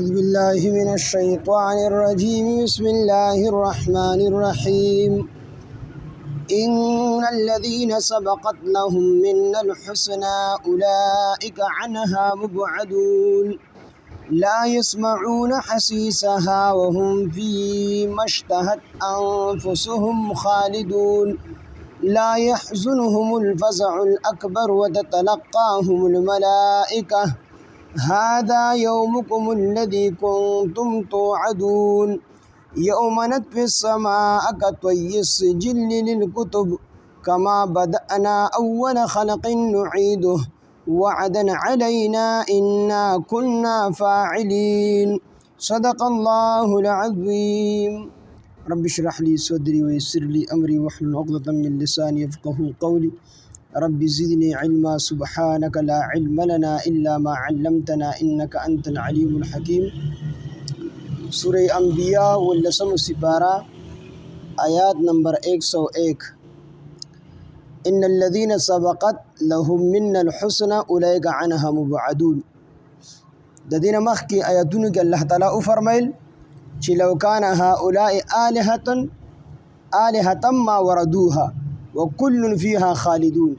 أعوذ بالله من الشيطان الرجيم بسم الله الرحمن الرحيم إن الذين سبقت لهم منا الحسنى أولئك عنها مبعدون لا يسمعون حسيسها وهم فيما اشتهت أنفسهم خالدون لا يحزنهم الفزع الأكبر وتتلقاهم الملائكة هذا يومكم الذي كنتم توعدون يوم نطوي السماء كطي السجل للكتب كما بدأنا أول خلق نعيده وعدا علينا إنا كنا فاعلين صدق الله العظيم رب اشرح لي صدري ويسر لي أمري واحلل عقدة من لساني يفقهوا قولي رب زدني علما سبحانك لا علم لنا إلا ما علمتنا إنك أنت العليم الحكيم سورة انبیاء واللسم سپارہ آیات نمبر 101 إن الذين سبقت لهم منا الحسنى أولئك عنها مبعدون د دین مخکې آیاتونو کې الله تعالی او فرمایل چې لو كان هؤلاء آلهة ما وردوها وكل فيها خالدون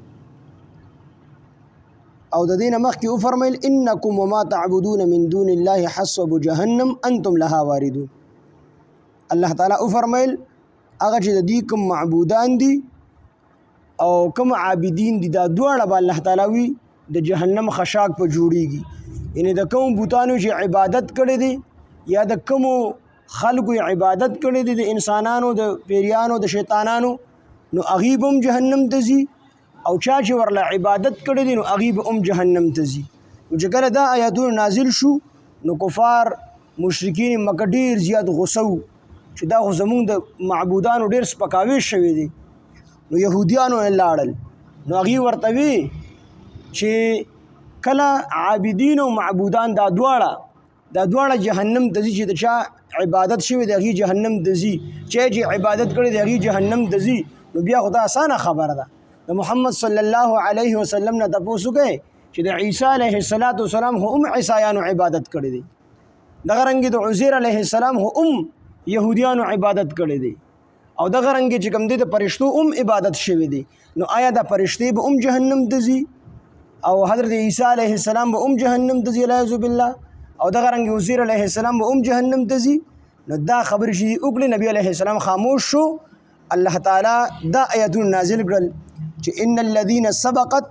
او د دین مخکې او فرمایل انکم وما تعبدون من دون الله حسب جهنم انتم لها واردون الله تعالی او فرمایل هغه چې د دې کوم معبودان دي او کوم عابدین دي دا دواړه به الله تعالی وي د جهنم خشاک په جوړیږي یعنی د کوم بوتانو چې عبادت کړي دي یا د کوم خلقو عبادت کړي دي د انسانانو د پیریانو د شیطانانو نو اغیبم جهنم ته ځي او چا چې ورله عبادت کړي دي نو اغیبم جهنم ته ځي چې کله دا آیاتونه نازل شو نو کفار مشرکین مکه ډیر زیات غوسه وو چې دا خو زمونږ د معبودانو ډیر سپکاوی شوی دي نو يهوديانو لاړل نو هغې ورته وی چې کله عابدین او معبودان دا دواړه جهنم ته ځي چې د چا عبادت شوی دی هغې جهنم ته ځي چې عبادت کړی دی هغې جهنم ته ځي نو بیا خو دا اسانه خبره ده د محمد صلی الله علیه وسلم نه تپوس وکړئ چې د عیسی علیه السلام خو عیسایانو عبادت کړی دی دغه رنګې د عزیر علیه السلام خو یهودیانو عبادت کړی دی او دغه رنګې چې کوم دی د فرشتو عبادت شوی دی نو آیا د فرشتې به جهنم ته ځي او حضرت عیسی علیه السلام به جهنم ته ځي والعیاذ بالله او دغه رنګې عزیر علیه السلام به جهنم ته ځي نو دا خبرې چې وکړې نبی علیه السلام خاموش شو الله تعالی دا آیتونه نازل کړل چې ان الذين سبقت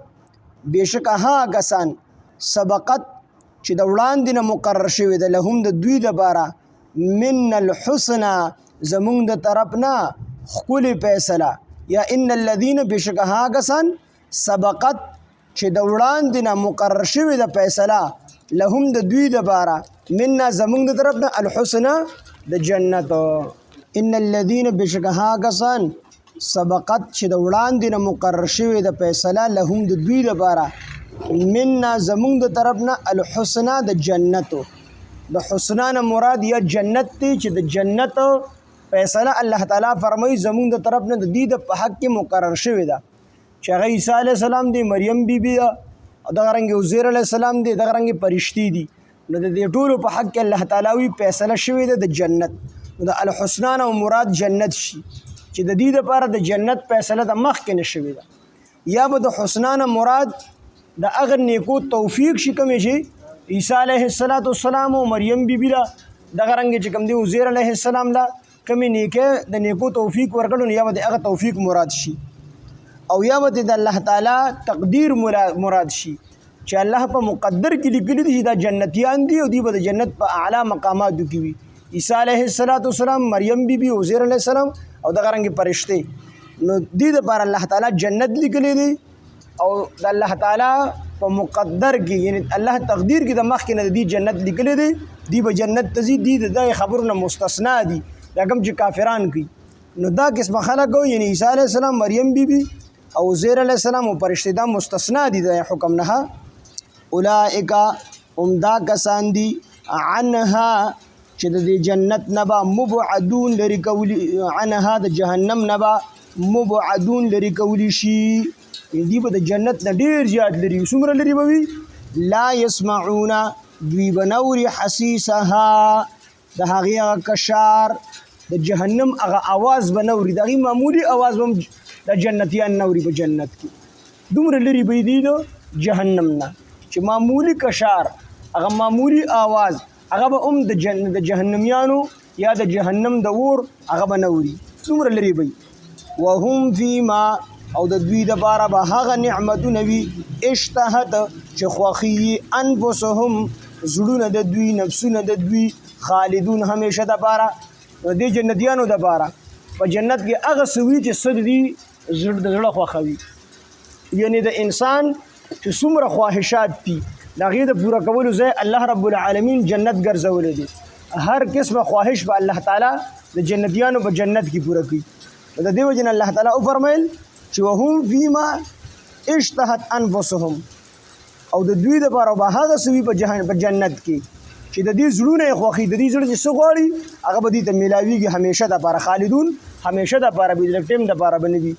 بشک ها کسان سبقت چې د وړاندې نه مقرر شوی د لهم د دوی لپاره من الحسنى زمونږ د طرف نه ښکلې فیصله یا ان الذين بشک ها کسان سبقت چې د وړاندې نه مقرر شوی د فیصله لهم د دوی لپاره منا زمونږ د طرف نه الحسنى د جنت ان الذين بشک ها کسان سبقت چې د وړاندې نه مقرر شوی د فیصله لهم د دوی لپاره منا زمونږ د طرف نه الحسنى د جنت د حسنا نه مراد یا جنت دی چې د جنت فیصله الله تعالی فرمایي زمونږ د طرف نه د دې د په حق کې مقرر شوی ده چې هغه عیسی علیه السلام دی مریم بیبي ده او دغه رنګې عزیر علیه السلام دی دغه رنګې فرشتي دي نو د دې ټولو په حق کې الله تعالی وی فیصله شوی ده د جنت نو د الحسنا نه مراد جنت شي چې د دې لپاره د جنت فیصله د مخکې نه شوې ده یا به د حسنا نه مراد د هغه نیکو توفیق شي کوم شي عیسی علیه السلام او مریم بیبي لا دغه رنګ چې کوم دی عزیر علیه السلام لا کوم نیکه د نیکو توفیق ورکړو یا به د هغه توفیق مراد شي او یا به د الله تعالی تقدیر مراد شي چې الله په مقدر کې لیکلي دي دا جنتیان دي او دی به د جنت په اعلی مقاماتو کې وي عیسی علیه السلام مریم بیبي عزیر علیه السلام او دغه رنګ فرشتي نو دې لپاره الله تعالی جنت لیکلی دی او د الله تعالی په مقدر کې یعنی الله تقدیر کې د مخ کې نه دی جنت لیکلی دی دی به جنت ته ځي دی د خبرونه مستثنا دي دا کوم چې کافران کوي نو دا قسم خلک یعنی عیسی علیه السلام مریم بیبي او عزیر علیه السلام او فرشتي دا مستثنا دي د حکم نه اولئک دا کسان دي عنها چې د جنت نبا مبعدون لري کولی عنها د جهنم نبا مبعدون لري کولی شي دی به د جنت نه ډیر زیات لري څومره لري به وي لا يسمعون دوی بنوري حسیسها د هغې کشار د جهنم هغه آواز بنوري د هغې معمولي آواز به هم د جنتیان نوري په جنت کې دومره لرې به دي د جهنم نه چې معمولي کشار هغه معمولي آواز هغه به هم د جهنمیانو یا د جهنم د اور هغه به نوري دومره لرې به وهم فیما او د دوی دپاره به هغه نعمتونه وي اشتهت چې خوښي انفسهم زړونه د دوی نفسونه د دوی خالدون همیشه دپاره د دې جنتیانو دپاره په جنت کې هغه څه وي چې څه د دوی د زړه خوښوي یعنې د انسان چې څومره خواهشات دي د هغې د پوره کولو ځای الله رب العالمین جنت ګرځولی دی هر قسمه خواهش به الله تعالی د جنتیانو په جنت کې پوره کوي د دې وجې نه الله تعالی وفرمیل چې وهم فیما اشتهت انفسهم او د دوی دپاره به هغه څه وي په جنت کې چې د دې زړونه یې خوښي د دې زړه چې څه غواړي هغه به دې ته میلاویږي همیشه دپاره خالدون همیشه دپاره به د ټیم دپاره به نه وي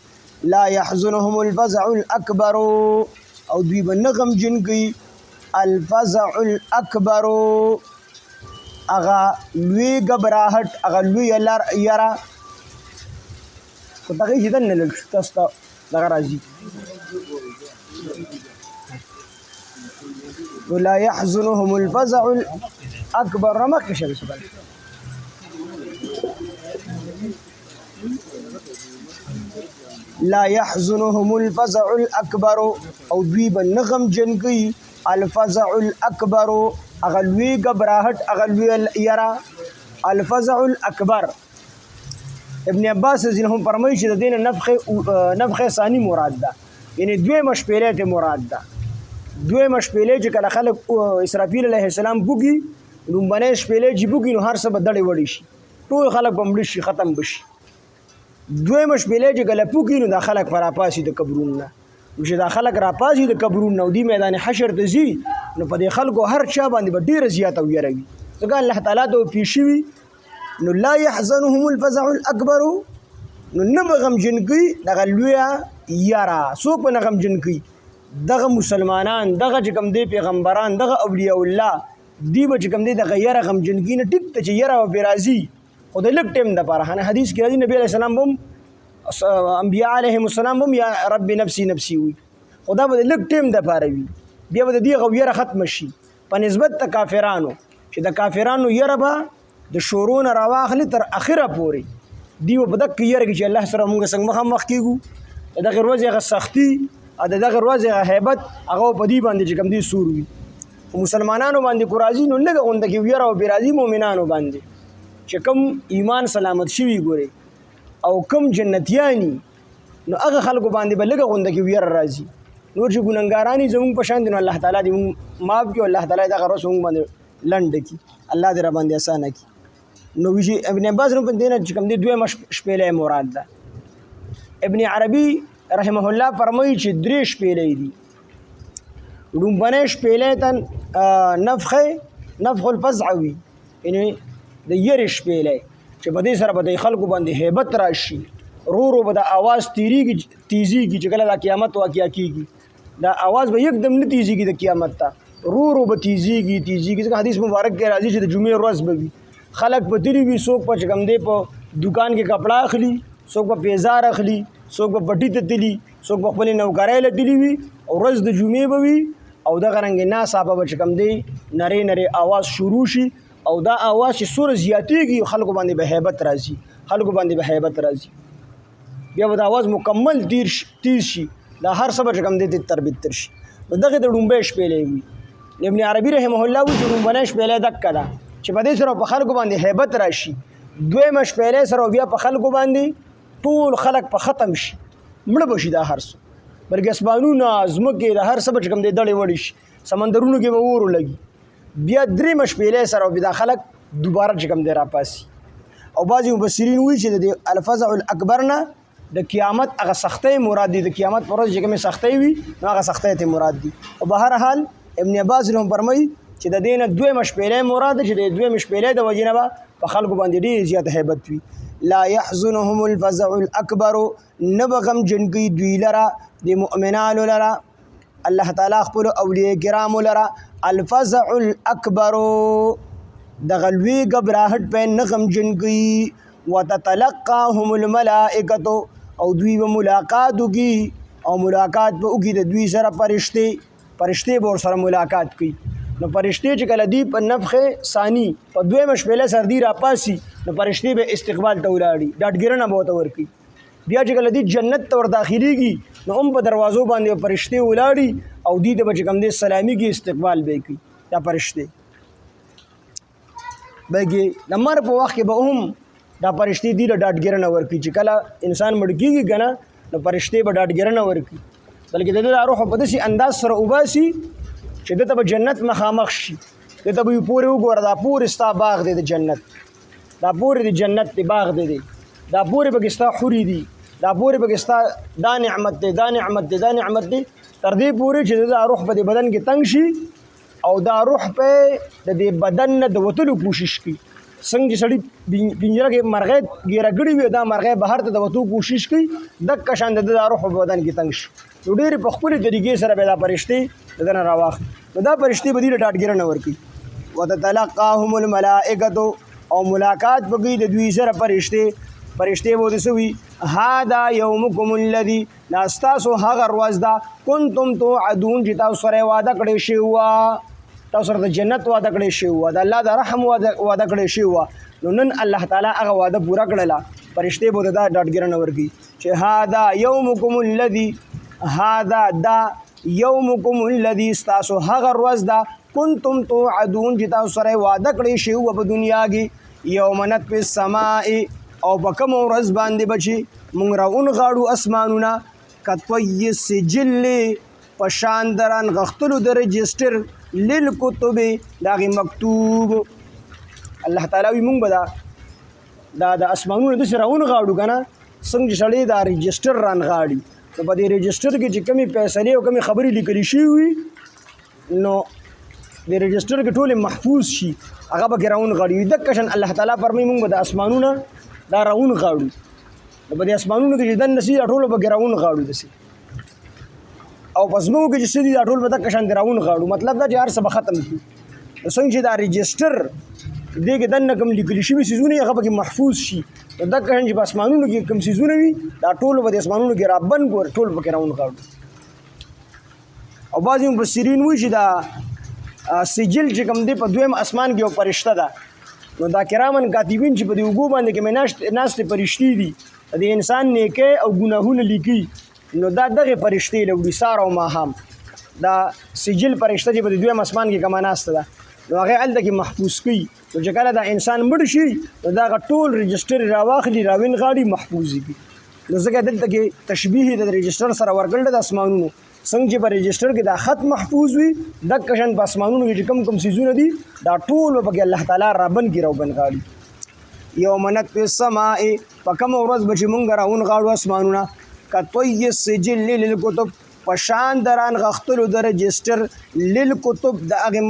لا يحزنهم الفزع الاکبر او دوی به نه غمجن کوي الفزع الاکبر هغه لوی ګبراهټ هغه لوی یره خو دغې چې دننه لږ تاسو ته دغه راځي ولا يحزنهم الفزع الأكبر رمك شمس لا يحزنهم الفزع الأكبر او دوی به نغم جنگي الفزع الأكبر اغلوی گبراہٹ اغلوی یرا الفزع الأكبر ابن عباس رضی اللہ عنہ فرمایي چې د دین نفخ ثانی مراد ده یعنی دوی مشپېلې ته مراد ده دوی مشپېلې چې کله خلک اسرافیل علیه السلام بوږي لومبنۍ شپېلې چې بوږي نو هر څه به دړې وړې شي ټول خلک به مړه شي ختم به شي دوی مشپېلې چې کله بوږي نو دا خلک به راپاسي د قبرونو نه چې دا خلک راپاسي د قبرونو نه او دې میدان حشر ته ځي نو په دې خلکو هر چا باندې به ډېره زیاته ویره وي ځکه الله تعالی ته پیښ وي نو لا يحزنهم الفزع الأكبر نو نه به غمجن کوي دغه لویه یاره څوک به نه غمجن کوي دغه مسلمانان دغه چې کوم دی پیغمبران دغه اولیاء الله دی به چې کوم دی دغه یره غمجن کوي نه ټیک ته چې یره به پرې راځي خو د لږ ټیم دپاره حدیث کې راځي نبي علیه السلام به هم انبیاء علیهم السلام به هم یا رب نفسي نفسي وي خو دا به د لږ ټیم دپاره وي بیا به د دې هغه یره ختمه شي په نسبت د کافرانو چې د کافرانو یره به د شورو نه راواخلي تر اخره پورې دی به په دقه یره کې چې الله سره موږ څنګه مخامخ کېږو د دغه ورځې هغه سختي د دغه ورځې هغه هیبت هغه په دې باندې چې کوم دی سور وي خو مسلمانانو باندې کو راځي نو لږه غونډه کې ویره او بې راځي مؤمنانو باندې چې کوم ایمان سلامت شوي ګوري او کوم جنتیانی نو هغه خلکو باندې به لږه غونډه کې ویره راځي نور چې ګنهګاران زموږ په شان دي نو الله تعالی دې موږ معاف کړي الله تعالی دغه ورځ موږ باندې لنډ کړي الله دې را باندې اسانه کړي نو ویجی ابن عباس رحمه الله چې کوم دی دوی شپېلې مراد ده ابن عربي رحمه الله فرمایي چې درې شپېلې دي لومبنۍ شپېلې ته نفخ الفزع وي یعنی د یرې شپېلې چې په دې سره به د خلکو باندې هیبت راشي رو رو به د آواز تیزیږي چې کله د قیامت واقعه کېږي دا آواز به یکدم نه تیزیږي د قیامت ته رو رو به تیزیږي ځکه حدیث مبارک کې راځي چې د جمعې ورځ به وي خلک په تلی وي څوک په چې کوم دی په دکان کې کپڑا اخلي څوک په پیزار اخلي څوک په پټي ته تلی څوک په خپلې نوکرۍ له تلی وي او ورځ د جمعې به وي او دغه رنګې ناڅاپه به چې کوم دی نرۍ نرۍ آواز شروع شي او دا آواز چې څومره زیاتېږي خلکو باندې به هیبت راځي خلکو باندې به هیبت راځي بیا به د آواز مکمل تیز شي دا هر څه به چې کوم دی تر بتر شي نو دغه د ډومبۍ شپېلې وي ابن عربي رحمه الله وایي چې ډومبنۍ شپېلې دقه ده چې په دې سره په خلکو باندې هیبت راشي دویمه شپېلې سره بیا په خلکو باندې ټول خلک په ختم شي مړه به شي دا هر څه بلکې اسمانونه ځمکې د هر څه به چې کوم دی دړې وړې شي سمندرونو کې به اور ولګي بیا درېیمه شپېلې سره بیا دا خلک دوباره چې کوم دی راپاسي او بعضې مبصرین وایي چې د الفزع الأکبر نه د قیامت هغه سختۍ مراد دي د قیامت په ورځ چې کومې سختۍ وي نو هغه سختۍ ته مراد دي او بهر حال ابن عباس هم فرمایي چې د دې نه دویمه شپېلې مراد چې د دویمې شپېلې د وجې نه به په خلکو باندې ډېر زیات هیبت وي لا يحزنهم الفزع الأكبر نه به غمجن کوي دوی لره د مؤمنانو لره الله تعالی خپلو اولیاء کرامو لره الفزع الاکبر د غلوی غبراهټ په نغم جنگي وتتلقاهم الملائکه او دوی به ملاقات وکي او ملاقات به وکي د دوی سره فرشته به سره ملاقات کوي نو فرشته چې کله دی په نفخه ثانی په دویمه شپله سردی را پاسي نو فرشته به استقبال ته ولاړي ډاډګرنه به ته ورکی بیا چې کله دی جنت ته ور داخليږي نو هم په دروازو باندې فرشته ولاړي او دی ته چې کوم دی سلامي کې استقبال به کوي دا فرشته بګي د مر په وخت کې به هم دا فرشتي دی ډاډګرنه ورکی چې کله انسان مړ کیږي کنه نو فرشتي به ډاډګرنه ورکی بلکې د روح په داسې انداز سره وباسي چې دته به جنت مخامخ شي دته به پورې وګوره دا پورې ستا باغ دی د جنت دا پورې د جنت دی باغ دی دا پورې به ستا حوري دي دا پورې به ستا دا نعمت دی دا نعمت دی دا نعمت دی تر دې پورې چې دا روح په بدن کې تنگ شي او دا روح په د دې بدن نه د وتلو کوشش کوي څنګه چې سړی پنجره کې مرغۍ ګیره کړي وي دا مرغۍ بهر ته د وتو کوشش کوي دک شان د روح په بدن کې تنگ شي نو ډېر په خپل طریقې سره به دا فرشتي دنه راواخلي نو دا فرشتي به دې ډاډګرنه ورکي وتتلقاهم الملائکه او ملاقات بګي د دوی سره فرشتي به دسوي هذا يومكم الذي ناستاسو هغه ورځ دا کنتم توعدون چې تاسو سره وعده کړی شی و تاسو سره د جنت وعده کړی شی و د الله د رحم وعده کړی شی و نو نن الله تعالی هغه وعده پورا کړله فرشتي به دا ډاډګرنه ورکي چې هذا يومكم الذي هذا دا يومكم الذي استاسو هغه ورځ دا کنتم توعدون چې تاسو سره وعده کړی شی و په دنیا کې یوم نطفی السماء او په کوم ورځ باندې بچي مونږ راون غاړو اسمانونه کطوی سجل په شان دران غختلو د رجستر للکتب داغي مکتوب الله تعالی وي مونږ به دا د اسمانونو د راون غاړو کنه څنګه شړې دا رجستر ران غاړي نو په دې رجستر کې چې کمی فیصله او کمی خبرې لیکل شي وي نو د رجستر کې ټول محفوظ شي هغه به راون غاړي د کشن الله تعالی فرمایي مونږ به د اسمانونو دا راون غاړو نو په دې اسمانونو کې چې دن نسی ټول به راون غاړو دسي او پسمو کې چې سړي ټول به د کشن راون غاړو مطلب دا چې هر څه ختم شي څنګه چې دا رجستر دې کې دن کوم لیکل شي سيزونه هغه به محفوظ شي د کشن چې اسمانونو کې کوم سيزونه وي دا ټول به د اسمانونو کې رابن ګور ټول به راون غاړو او بعضي مفسرین وایي چې دا سجل چې کوم دی په دویم اسمان کې یو فرشته ده نو دا کرامن کاتبین چې په دې وګو باندې کې ناشته فرشتي دي د انسان نیکه او ګناهونه لیکي نو دا دغه فرشتي لوړي سار او ماهم دا سجل فرشته چې په دې دویم اسمان کې کما ناشته ده نو هغه الته کې محفوظ کړي نو چې کله دا انسان مړ شي نو دا ټول رجستر راواخلي راوین غاړي محفوظ دي نو ځکه دلته کې تشبیه د رجستر سره ورګل د اسمانونو څنګه چې په رجستر کې دا خط محفوظ وي د کشن په اسمانونو کې کوم سيزونه دي دا ټول په الله تعالی ربن کې روبن غاړي یوم نطفی السماء فکم ورځ بچ مونږ راون غاړو اسمانونه کطوی السجل للکتب پشان دران غختلو د رجستر للکتب د هغه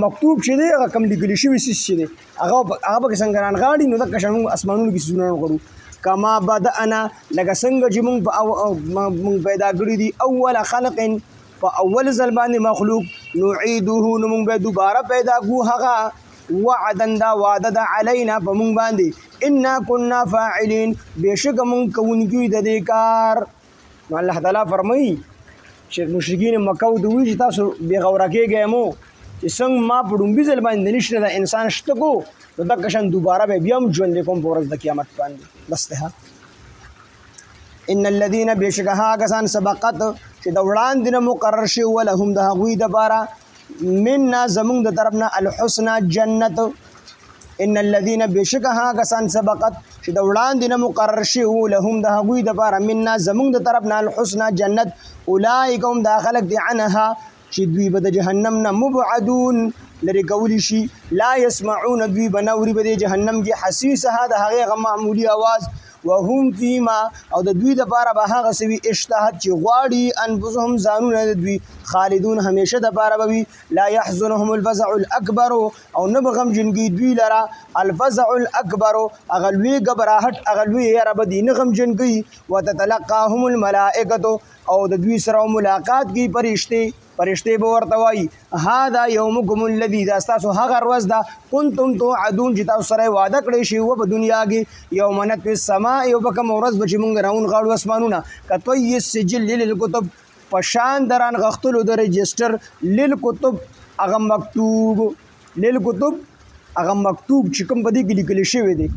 مکتوب چې دی هغه کم لیکل شوی چې دی هغه به څنګه ران غاړي نو د کشن اسمانونو کې سيزونه غړو کما بدأنا لکه څنګه چې مونږ پیدا کړی دي اول خلق په اول ځل باندې مخلوق نعيده نو مونږ به دوباره پیدا کو هغه وعدا دا وعده ده علینا په مونږ باندې انا كنا فاعلین بشک مونږ کوونکي د دې کار نو الله تعالی فرمایي چې مشرکین مکه دوی چې تاسو بے غوره کېږئ مو چې څنګه ما په ډومبي ځل باندې نشته د انسان شته کو نو دا کشن دوباره به بیا هم ژوند کوم په ورځ د قیامت باندې بس ته ان الذين بشکها کسان سبقت چې د وړاندې نه مقرر شي ولهم د هغوی د بارا منا زمونږ د طرفنا الحسنى جنت ان الذين بشکها کسان سبقت چې د وړاندې نه مقرر شي لهم د هغوی د بارا منا زمونږ د طرفنا الحسنى جنت اولئک هم داخلك دي عنها چې دوی به د جهنم نه مبعدون لري کولی شي لا يسمعون دوی بنوري به د جهنم کې حسیسها د هغه معمولی आवाज وهم فيما او د دوی د بارا به هغه سوي اشتهت چې غواړي انفسهم ځانونه د دوی خالدون همیشه د بارا به لا يحزنهم الفزع الاكبر او نه بغم جنګي دوی لرا الفزع الاكبر اغلوي غبراهټ اغلوي رب دین غم جنګي وتتلقاهم الملائکه او د دوی سره ملاقات کی فرشتي فرشتي به ورته وایي هذا یومکم الذي دا ستاسو هغه ورځ ده کنتم توعدون چې تاسو سره وعده کړی شوی وه په دنیا کې یوم نطوي السماء یو به کومه ورځ به چې مونږ راونغاړو اسمانونه کطی السجل للکتب په شان د رانغښتلو د رجسټر للکتب هغه مکتوب للکتب هغه مکتوب چې کوم په دې کې لیکل شوی دی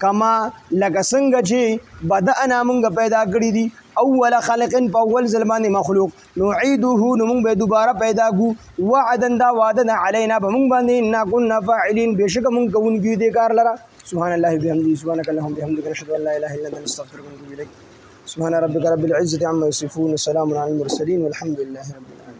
کما لکه څنګه چې بدأنا مونږ پیدا کړي دي اول خلق په اول ځل باندې مخلوق نعيده نو مونږ به دوباره پیدا کو وعدا دا وعده علینا به مونږ باندې انا كنا فاعلین بشک مونږ کوونکي دې کار لره سبحان الله بحمده سبحانك اللهم بحمدك نشهد ان لا اله الا انت نستغفرك ونتوب اليك سبحان ربك رب العزة عما يصفون وسلام على المرسلين والحمد لله رب العالمين